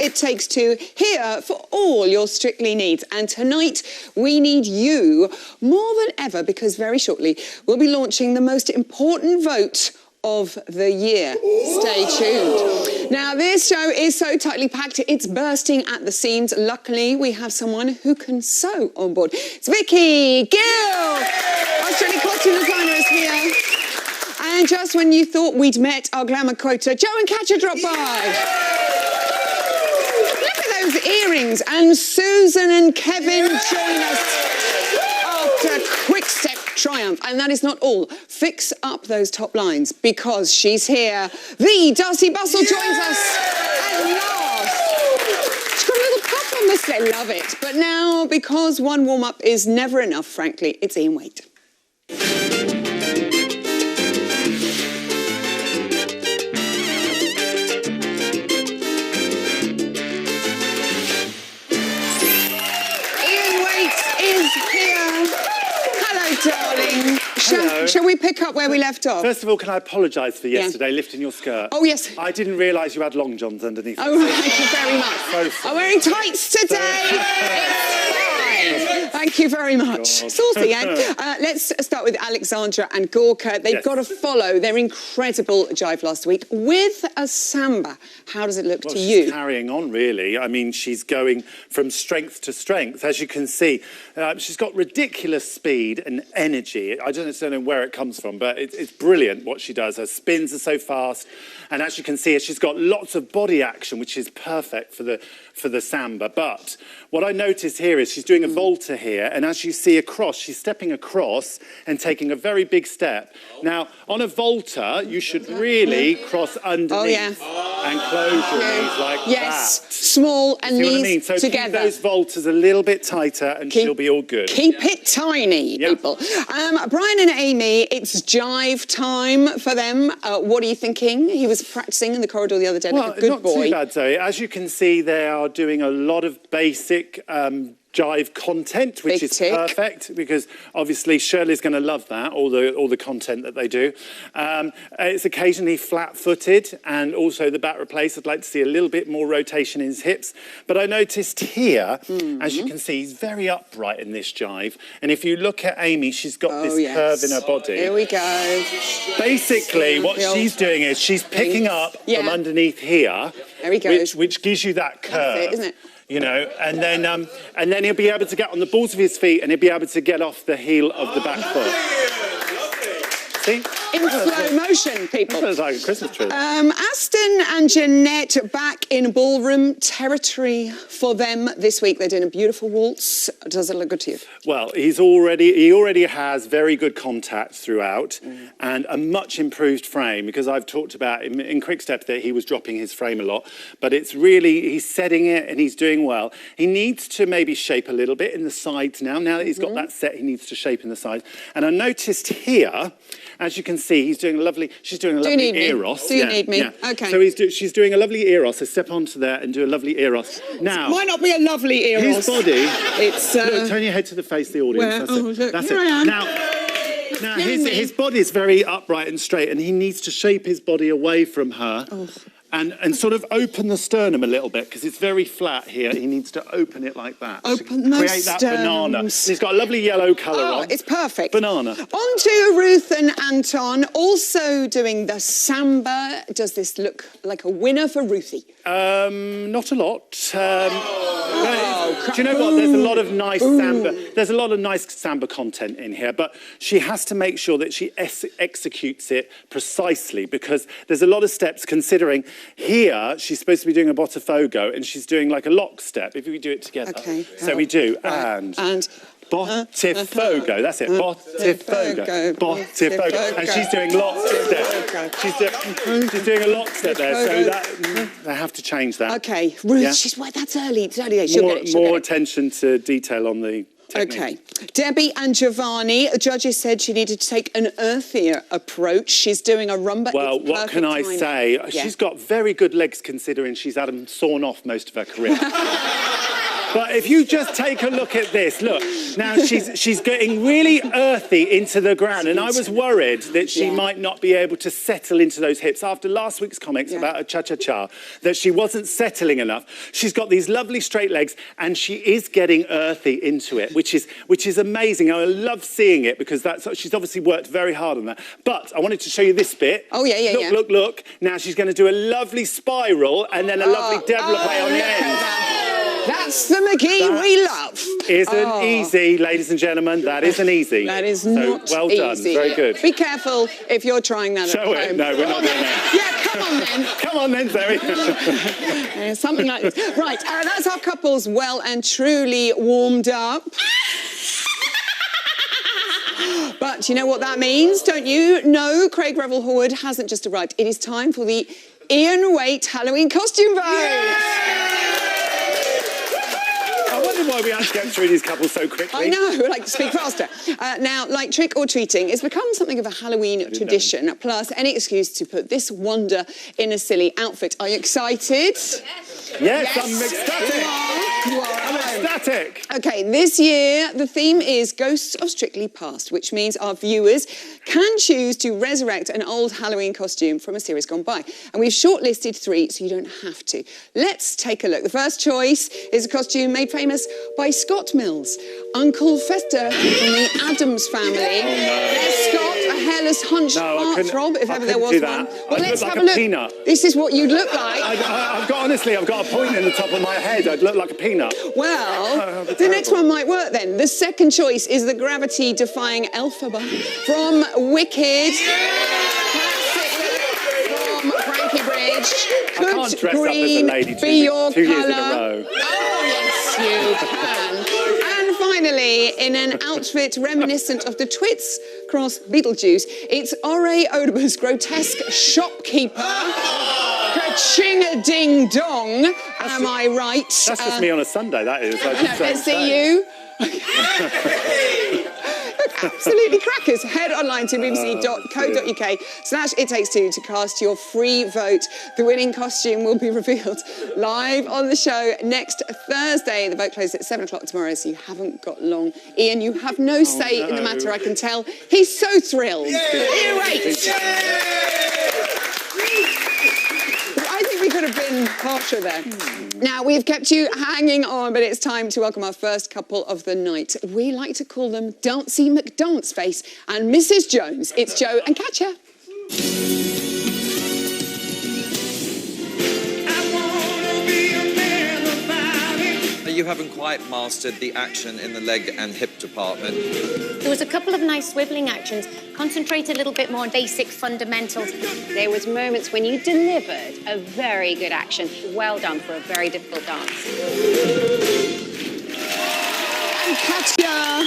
It Takes Two, here for all your Strictly needs. And tonight, we need you more than ever, because very shortly, we'll be launching the most important vote of the year. Stay tuned. Now, this show is so tightly packed, it's bursting at the seams. Luckily, we have someone who can sew on board. It's Vicky Gill, Australian costume designer, is here. And just when you thought we'd met our glamour quota, Joe and Katya dropped by. Look at those earrings. And Susan and Kevin join us after quick step triumph. And that is not all. Fix up those top lines, because she's here. The Darcy Bustle joins us at last. She's got a little puff on the sled. Love it. But now, because one warm-up is never enough, frankly, it's Waite. Darling, shall we pick up where we left off? First of all, can I apologise for yesterday lifting your skirt? Oh, yes. I didn't realise you had long johns underneath. Oh, thank you very much. I'm wearing tights today. It's fine. Thank you very much. Saucy, eh? Let's start with Alexandra and Gorka. They've got to follow their incredible jive last week with a samba. How does it look to you? She's carrying on, really. I mean, she's going from strength to strength. As you can see, she's got ridiculous speed and energy. I don't know where it comes from, but it's brilliant what she does. Her spins are so fast. And as you can see, she's got lots of body action, which is perfect for the samba. But what I noticed here is she's doing a volta here, and as you see across, she's stepping across and taking a very big step. Now, on a volta, you should really cross underneath and close your knees like that. Yes, small and knees So together. keep those voltas a little bit tighter and she'll be all good. Keep it tiny, people. Brian and Amy, it's jive time for them. What are you thinking? He was practicing in the corridor the other day like a good boy. Not too bad, Zoe. As you can see, they are doing a lot of basic jive content, which is perfect, because obviously Shirley's going to love that, all the content that they do. It's occasionally flat-footed, and also the back replace. I'd like to see a little bit more rotation in his hips. But I noticed here, as you can see, he's very upright in this jive. And if you look at Amy, she's got this curve in her body. Here we go. Basically, what she's doing is she's picking up from underneath here, which gives you that curve. That's it, isn't it? You know, and then he'll be able to get on the balls of his feet, and he'll be able to get off the heel of the back foot. See? In slow motion, people. That was like a Christmas tree. Aston and Jeanette back in ballroom territory for them this week. They're doing a beautiful waltz. Does it look good to you? Well, he already has very good contact throughout and a much improved frame, because I've talked about in Quick Step that he was dropping his frame a lot, but it's really, he's setting it and he's doing well. He needs to maybe shape a little bit in the sides now. Now that he's got that set, he needs to shape in the sides. And I noticed here, as you can see, she's doing a lovely eros. Do you need me? Yeah. Okay. So she's doing a lovely eros. So step onto there and do a lovely eros. Now, it might not be a lovely eros. His body. It's look, turn your head to the face of the audience. That's here it. I am. Now his body is very upright and straight, and he needs to shape his body away from her. And sort of open the sternum a little bit, because it's very flat here. He needs to open it like that. Open the create that banana. He's got a lovely yellow colour on. It's perfect. Banana. On to Ruth and Anton, also doing the samba. Does this look like a winner for Ruthie? Not a lot. Do you know what? There's a lot of nice samba. There's a lot of nice samba content in here, but she has to make sure that she executes it precisely, because there's a lot of steps, considering here she's supposed to be doing a botafogo and she's doing like a lock step. If we do it together. Okay. So we do. And botifogo. That's it. Botifogo. Botifogo. And she's doing lock step. She's doing a lock step there. So that they have to change that. Okay. Ruth, that's early. It's early. She'll get it. More attention to detail on the technique. Okay. Debbie and Giovanni, the judges said she needed to take an earthier approach. She's doing a rumba. Well, what can I say? She's got very good legs, considering she's had them sawn off most of her career. But if you just take a look at this, look, now she's getting really earthy into the ground, and I was worried that she might not be able to settle into those hips after last week's comics about a cha-cha-cha, that she wasn't settling enough. She's got these lovely straight legs, and she is getting earthy into it, which is amazing. I love seeing it because she's obviously worked very hard on that. But I wanted to show you this bit. Oh, yeah. Look. Now she's going to do a lovely spiral and then a lovely développé on the end. That's the McGee we love. Isn't easy, ladies and gentlemen. That isn't easy. That is not well done. easy. Very good. Be careful if you're trying that Show at home. it. No, we're not doing that. Yeah, come on then. Come on then, Zoe. Something like this. Right, that's our couples well and truly warmed up. But you know what that means, don't you? No, Craig Revel-Horwood hasn't just arrived. It is time for the Ian Waite Halloween costume vote. I wonder why we had to get through these couples so quickly. I know, like, speak faster. Now, like trick or treating, it's become something of a Halloween tradition, plus any excuse to put this wonder in a silly outfit. Are you excited? Yes. I'm ecstatic. You are. I'm ecstatic. OK, this year, the theme is Ghosts of Strictly Past, which means our viewers can choose to resurrect an old Halloween costume from a series gone by. And we've shortlisted 3, so you don't have to. Let's take a look. The first choice is a costume made famous by Scott Mills, Uncle Fester from the Addams Family. There's Scott, a hairless hunch heartthrob, if ever there was one. Well, let's have a look. Peanut. This is what you'd look like. I've got a point in the top of my head. I'd look like a peanut. Well, the next one might work then. The second choice is the gravity-defying Elphaba from Wicked. From Frankie Bridge. I can't dress up as a lady two years in a row. Oh, yes, you can. And finally, in an outfit reminiscent of the Twits cross Beetlejuice, it's R.A. Odeber's grotesque shopkeeper. Ka-ching-a-ding-dong, am I right? That's just me on a Sunday, that is. Let's see you. Absolutely crackers. Head online to bbc.co.uk/ittakes2 to cast your free vote. The winning costume will be revealed live on the show next Thursday. The vote closes at 7 o'clock tomorrow, so you haven't got long. Ian, you have no say in the matter, I can tell. He's so thrilled. Ian Waite. I think we could have been harsher there. Now, we've kept you hanging on, but it's time to welcome our first couple of the night. We like to call them Dancey McDanceface and Mrs. Jones. It's Joe and Katya. You haven't quite mastered the action in the leg and hip department. There was a couple of nice swivelling actions. Concentrate a little bit more on basic fundamentals. There was moments when you delivered a very good action. Well done for a very difficult dance. And Katya.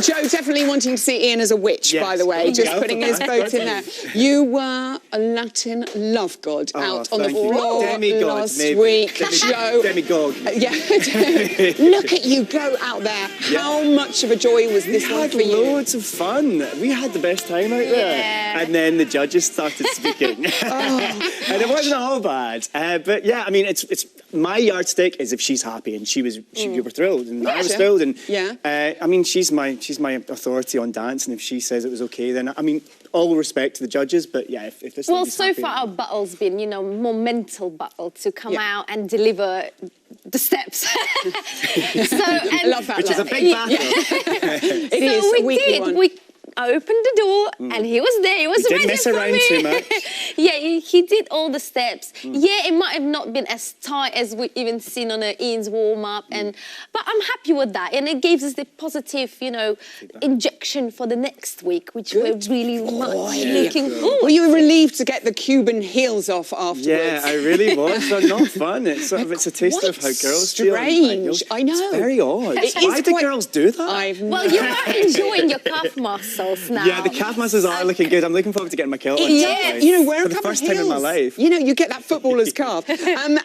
Joe definitely wanting to see Ian as a witch, by the way, just putting his vote in there. You were a Latin love god out on the floor last week. Joe. Demigod. Look at you go out there. How much of a joy was this one for you? We had loads of fun. We had the best time out there. And then the judges started speaking. And it wasn't all bad. But yeah, I mean, it's my yardstick is if she's happy, and you were thrilled, and I was thrilled, and I mean, she's my authority on dance, and if she says it was okay, then I mean, all respect to the judges, but yeah, if this so happy, far our battle's been, more mental battle to come out and deliver the steps. I love that. Which is a big battle. It is a weekly one. We opened the door and he was there. He was ready didn't mess for around me. too much. He did all the steps. Yeah, it might have not been as tight as we even seen on Ian's warm-up, but I'm happy with that. And it gives us the positive, injection for the next week, which we're really much looking forward. Were you relieved to get the Cuban heels off afterwards? Yeah, I really was. But not fun. It's a taste of how girls feel. Strange. I know. It's very odd. Why do girls do that? Well, you are enjoying your calf muscles now. Yeah, the calf muscles are looking good. I'm looking forward to getting my kilt on. Where the couple first of time in my heels. life. You know, you get that footballer's calf. And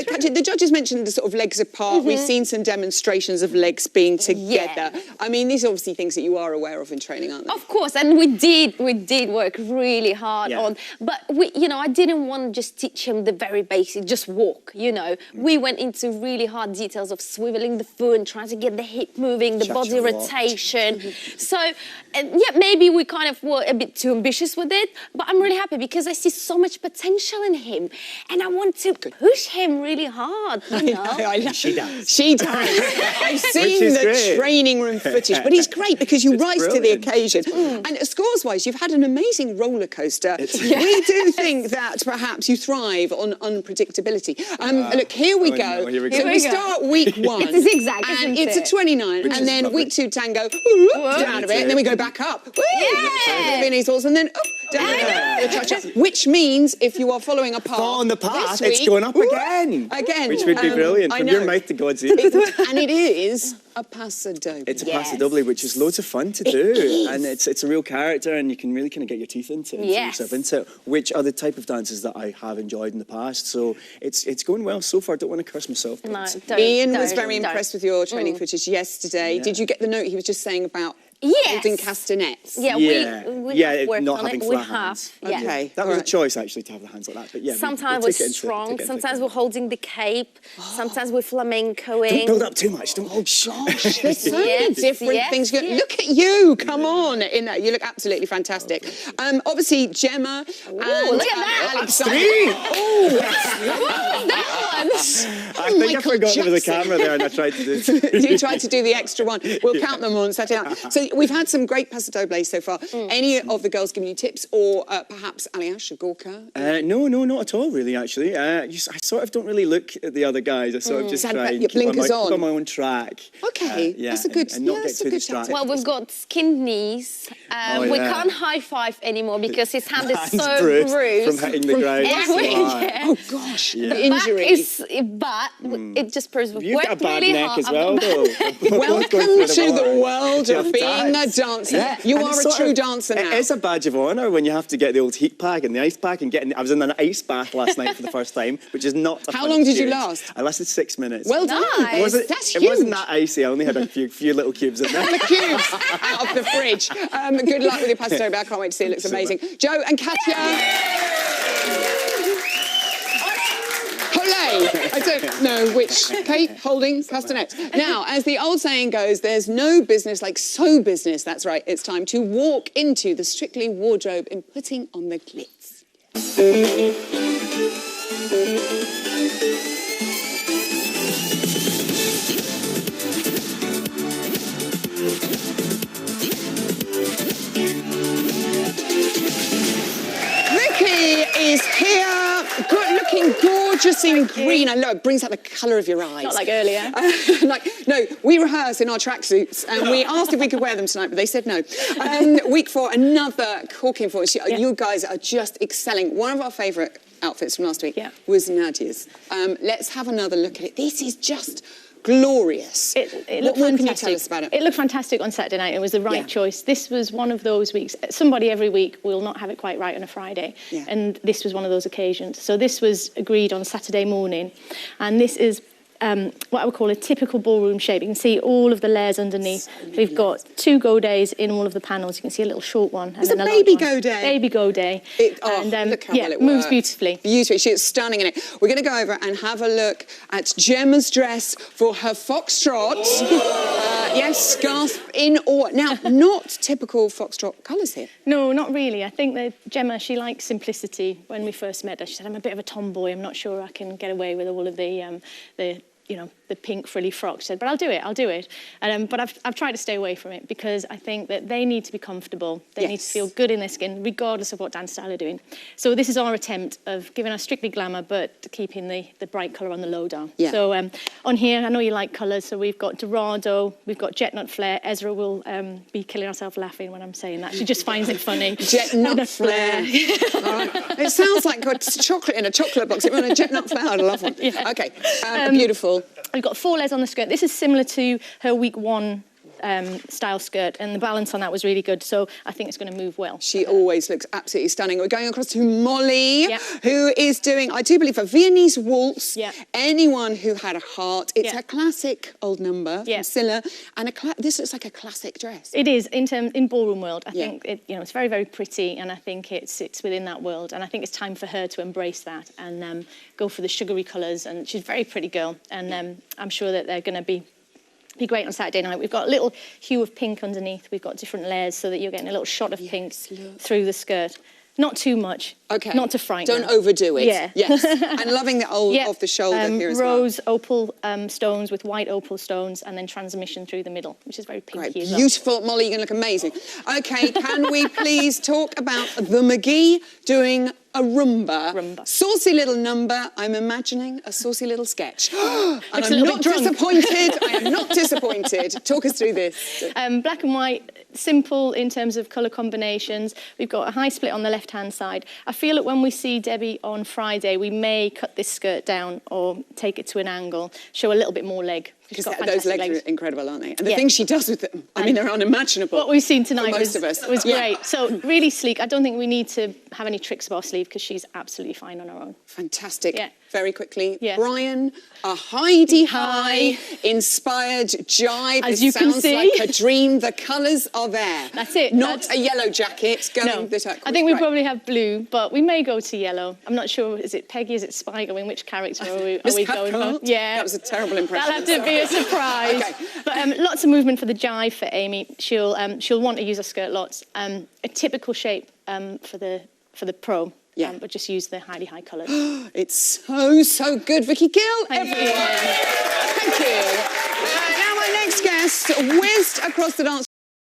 Katya, the judges mentioned the sort of legs apart. We've seen some demonstrations of legs being together. Yeah. I mean, these are obviously things that you are aware of in training, aren't they? Of course, and we did work really hard Yeah. on, but I didn't want to just teach him the very basic, just walk, We went into really hard details of swiveling the foot and trying to get the hip moving, the body rotation. So, maybe we kind of were a bit too ambitious with it, but I'm really happy because I see so much potential in him, and I want to push him really hard, She does. She does. I've seen is the great. training room footage, but he's great because you rise to the brilliant. occasion. And scores-wise, you've had an amazing roller coaster. We do think that perhaps you thrive on unpredictability. Look, here we go. no, here we So go. we start week 1. It's a zigzag, and isn't it's it? a 29, and is then lovely. week 2 tango, down a bit, and then we go back up. Yeah. Vinny's horse, and then down a bit. Which means if you are following a path, On the path, this it's week, going up again. Again. Which would be brilliant. I From know. your mouth to God's ears. And it is a paso doble. It's a Yes. paso doble, which is loads of fun to do. And it's a real character, and you can really kind of get your teeth into it, and Yes. yourself into it, which are the type of dances that I have enjoyed in the past. So it's going well so far. Don't want to curse myself. but No, it's- don't, Ian was don't, very don't. impressed with your training footage yesterday. Yeah. Did you get the note he was just saying about Yes. holding castanets? Yeah, Yeah. we Yeah, have worked not on having it. We flat have, hands. yeah. Okay. That was Alright. a choice, actually, to have the hands like that. But yeah, Sometimes we we're take it into- strong, take it into sometimes account. we're holding the cape, sometimes we're flamencoing. Don't build up too much. Don't. Oh, Gosh, there's so many Yes, different yes, things. yes. Look at you, come on. In that, you look absolutely fantastic. Obviously, Gemma and look at that. Alexander. That one! I think I Michael forgot there was a Jackson. camera there, and I tried to do it. You tried to do the extra one. We'll count them on Saturday night. So we've had some great paso dobles so far. Any of the girls giving you tips, or perhaps Aliash or Gorka? No, not at all, really, actually. I sort of don't really look at the other guys. I sort of just Just had try and your keep blinkers on. keep on my own track. Okay, Yeah, that's a good. and not yeah, get that's a too good distracted. tactic. Well, we've got skinned knees. We yeah. can't high five anymore because his hand is Hands so bruised bruised. from hitting the ground. Everywhere. Oh gosh, the Back injury. it just proves we've You've got a worked bad really neck hard. as well, though. Welcome to the world of being a dancer. Yeah. You And are it's a sort true of- dancer now. It is a badge of honour when you have to get the old heat pack and the ice pack and I was in an ice bath last night for the first time, which is not a How fun long did you experience. last? I lasted 6 minutes. Well done. Nice. That's It huge. wasn't that icy. I only had a few little cubes in there. The cubes out of the fridge. Good luck with your paso doble. I can't wait to see it. It looks amazing. Joe and Katya. Hooray! I don't know which cape holding castanets. Now, as the old saying goes, there's no business like so business. That's right. It's time to walk into the Strictly wardrobe in putting on the glitz. Vicky is here, good, looking gorgeous in green. I know it brings out the colour of your eyes. Not like earlier. No, we rehearse in our tracksuits and we asked if we could wear them tonight, but they said no. Week 4, another corking performance. You guys are just excelling. One of our favourite outfits from last week was Nadia's. Let's have another look at it. This is just glorious. It looked what fantastic. can you tell us about it? It looked fantastic on Saturday night. It was the right choice. This was one of those weeks. Somebody every week will not have it quite right on a Friday. Yeah. And this was one of those occasions. So this was agreed on Saturday morning. And this is what I would call a typical ballroom shape. You can see all of the layers underneath. We've got 2 godays in all of the panels. You can see a little short one. It's and a then baby large one. goday. Baby goday. Look how well it moves works. beautifully. Beautifully. She is stunning in it. We're going to go over and have a look at Gemma's dress for her foxtrot. Yes, scarf in or... Now, not typical foxtrot colours here. No, not really. I think that Gemma, she likes simplicity. When we first met her, she said, I'm a bit of a tomboy. I'm not sure I can get away with all of the pink frilly frock. She said, but I'll do it. But I've tried to stay away from it because I think that they need to be comfortable. They need to feel good in their skin, regardless of what dance style they're doing. So this is our attempt of giving us strictly glamour, but keeping the bright colour on the low down. Yeah. So on here, I know you like colours, so we've got Dorado, we've got Jet Nut Flare. Ezra will be killing herself laughing when I'm saying that. She just finds it funny. Jet Nut Flare. It sounds like it's chocolate in a chocolate box. It was a Jet Nut Flare. I love one. Yeah. Okay, beautiful. We've got 4 layers on the skirt. This is similar to her week 1 style skirt, and the balance on that was really good. So I think it's going to move well. She always looks absolutely stunning. We're going across to Molly, Yeah. who is doing, I do believe, a Viennese waltz. Yeah. Anyone who had a heart. It's Yeah. a classic old number Yeah. from Scylla, and this looks like a classic dress. It is in ballroom world. I Yeah. think it's very, very pretty, and I think it sits within that world. And I think it's time for her to embrace that and go for the sugary colours. And she's a very pretty girl, and I'm sure that they're going to be great on Saturday night. We've got a little hue of pink underneath. We've got different layers so that you're getting a little shot of pink through the skirt. Not too much. Okay. Not to frighten. Don't overdo it. Yeah. Yes. And loving the old off the shoulder here as well. Rose opal stones with white opal stones, and then transmission through the middle, which is very pinky Great. as well. Beautiful. Molly, you're going to look amazing. Okay, can we please talk about the McGee doing a rumba? Rumba. Saucy little number. I'm imagining a saucy little sketch. And Looks a I'm little not bit drunk. disappointed. I am not disappointed. Talk us through this. Black and white, simple in terms of colour combinations. We've got a high split on the left-hand side. I feel that when we see Debbie on Friday, we may cut this skirt down or take it to an angle, show a little bit more leg. She's Because got those fantastic legs legs. are incredible, aren't they? And the Yeah. things she does with them, I mean, they're unimaginable. What we've seen tonight for most of us. was Yeah. great. So really sleek. I don't think we need to have any tricks up our sleeve because she's absolutely fine on her own. Fantastic. Yeah. Very quickly, Yeah. Brian, a Heidi High inspired jibe. As It you can sounds see. like a dream. The colours are there. That's it. Not That's- a yellow jacket going No, the turquoise. I think we Right. probably have blue, but we may go to yellow. I'm not sure. Is it Peggy? Is it Spike? I mean, which character are we Miss going Cathcart? for? Yeah, That was a terrible impression. That'll have to be a surprise. Okay. But lots of movement for the jive for Amy. She'll want to use her skirt lots. A typical shape for the pro. Yeah. But just use the Heidi High colours. It's so good. Vicky Gill, Thank you. everyone. Thank you. Now our next guest whizzed across the dance